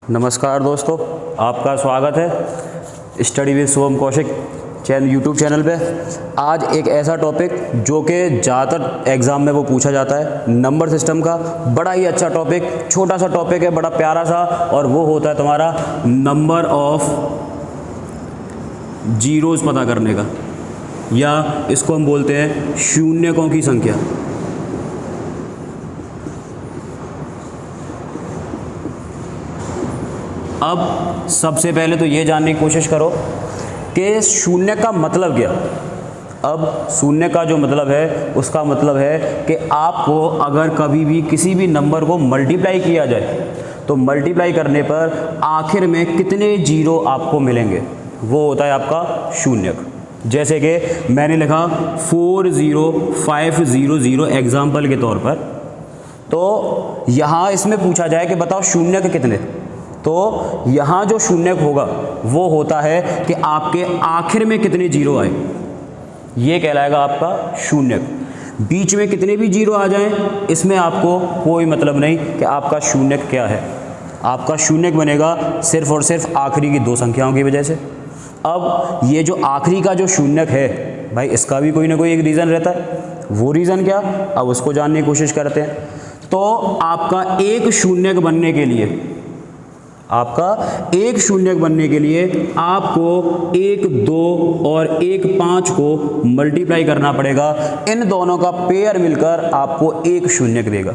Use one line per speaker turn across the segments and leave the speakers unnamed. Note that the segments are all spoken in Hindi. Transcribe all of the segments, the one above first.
नमस्कार दोस्तों, आपका स्वागत है study with Shubham Kaushik YouTube channel पे। आज एक ऐसा टॉपिक जो कि ज़्यादातर एग्ज़ाम में वो पूछा जाता है, नंबर सिस्टम का। बड़ा ही अच्छा टॉपिक, छोटा सा टॉपिक है, बड़ा प्यारा सा, और वो होता है तुम्हारा नंबर ऑफ जीरोज़ पता करने का, या इसको हम बोलते हैं शून्यकों की संख्या। अब सबसे पहले तो ये जानने की कोशिश करो कि शून्य का मतलब क्या। अब शून्य का जो मतलब है उसका मतलब है कि आपको अगर कभी भी किसी भी नंबर को मल्टीप्लाई किया जाए तो मल्टीप्लाई करने पर आखिर में कितने जीरो आपको मिलेंगे, वो होता है आपका शून्यक। जैसे कि मैंने लिखा 40500 एग्जाम्पल के तौर पर, तो यहाँ इसमें पूछा जाए कि बताओ शून्यक कितने, तो यहाँ जो शून्यक होगा वो होता है कि आपके आखिर में कितने जीरो आए, ये कहलाएगा आपका शून्यक। बीच में कितने भी जीरो आ जाएं इसमें आपको कोई मतलब नहीं कि आपका शून्यक क्या है। आपका शून्यक बनेगा सिर्फ और सिर्फ आखिरी की दो संख्याओं की वजह से। अब ये जो आखिरी का जो शून्यक है भाई, इसका भी कोई ना कोई एक रीज़न रहता है। वो रीज़न क्या, अब उसको जानने की कोशिश करते हैं। तो आपका एक शून्यक बनने के लिए, आपका एक शून्यक बनने के लिए आपको 1, 2 और 1, 5 को मल्टीप्लाई करना पड़ेगा। इन दोनों का पेयर मिलकर आपको एक शून्यक देगा।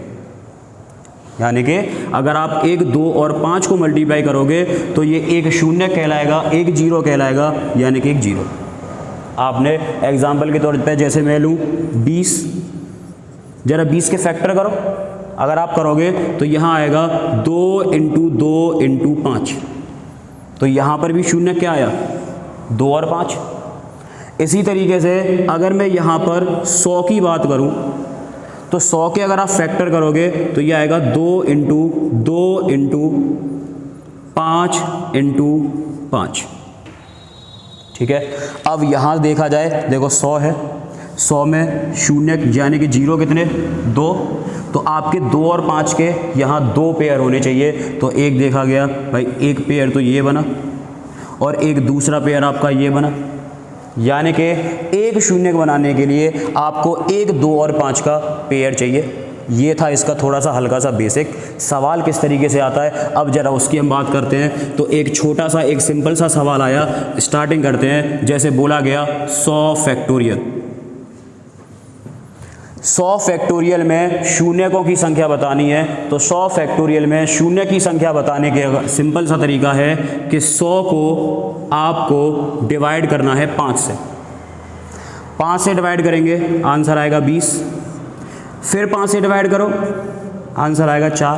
यानी कि अगर आप 1, 2 और 5 को मल्टीप्लाई करोगे तो ये एक शून्यक कहलाएगा, एक जीरो कहलाएगा, यानी कि एक जीरो। आपने एग्जाम्पल के तौर पे जैसे मैं लूँ 20, जरा 20 के फैक्टर करो। अगर आप करोगे तो यहाँ आएगा 2 × 2 × 5, तो यहाँ पर भी शून्य क्या आया, 2 और 5। इसी तरीके से अगर मैं यहाँ पर 100 की बात करूँ तो 100 के अगर आप फैक्टर करोगे तो ये आएगा 2 × 2 × 5 × 5। ठीक है। अब यहाँ देखा जाए, देखो 100 है, 100 में शून्य यानी कि जीरो कितने, 2, तो आपके 2 और 5 के यहाँ 2 पेयर होने चाहिए। तो एक देखा गया भाई, एक पेयर तो ये बना और एक दूसरा पेयर आपका ये बना। यानी कि एक शून्यक बनाने के लिए आपको 1, 2 और 5 का पेयर चाहिए। ये था इसका थोड़ा सा हल्का सा बेसिक। सवाल किस तरीके से आता है अब ज़रा उसकी हम बात करते हैं। तो एक छोटा सा, एक सिंपल सा सवाल आया, स्टार्टिंग करते हैं। जैसे बोला गया 100 फैक्टोरियल, 100 फैक्टोरियल में शून्यकों की संख्या बतानी है। तो 100 फैक्टोरियल में शून्य की संख्या बताने के सिंपल सा तरीका है कि 100 को आपको डिवाइड करना है 5 से। 5 से डिवाइड करेंगे, आंसर आएगा 20। फिर 5 से डिवाइड करो, आंसर आएगा 4।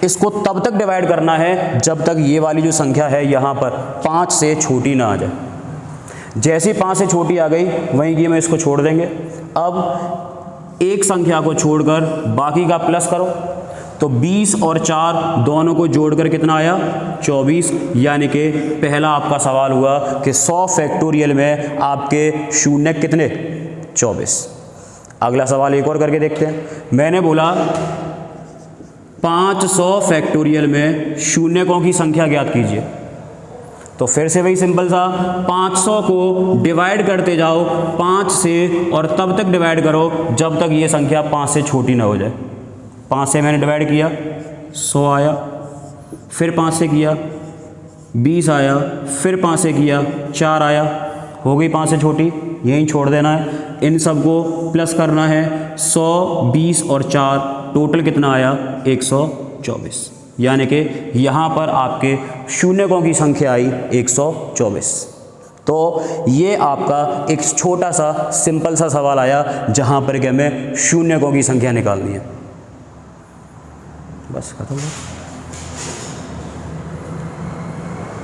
इसको तब तक डिवाइड करना है जब तक ये वाली जो संख्या है यहाँ पर 5 से छोटी ना आ जाए। जैसे ही 5 से छोटी आ गई वहीं की में इसको छोड़ देंगे। अब एक संख्या को छोड़कर बाकी का प्लस करो, तो 20 और 4 दोनों को जोड़कर कितना आया, 24। यानी कि पहला आपका सवाल हुआ कि 100 फैक्टोरियल में आपके शून्य कितने, 24। अगला सवाल एक और करके देखते हैं। मैंने बोला 500 फैक्टोरियल में शून्यकों की संख्या ज्ञात कीजिए। तो फिर से वही सिंपल सा, 500 को डिवाइड करते जाओ 5 से, और तब तक डिवाइड करो जब तक ये संख्या 5 से छोटी ना हो जाए। 5 से मैंने डिवाइड किया, 100 आया। फिर 5 से किया, 20 आया। फिर 5 से किया, 4 आया। हो गई 5 से छोटी, यहीं छोड़ देना है। इन सबको प्लस करना है, 100, 20 और 4 टोटल कितना आया, 124। यानी कि यहाँ पर आपके शून्यकों की संख्या आई 124। तो ये आपका एक छोटा सा सिंपल सा सवाल आया जहाँ पर कि हमें शून्यकों की संख्या निकालनी है। बस खत्म हो।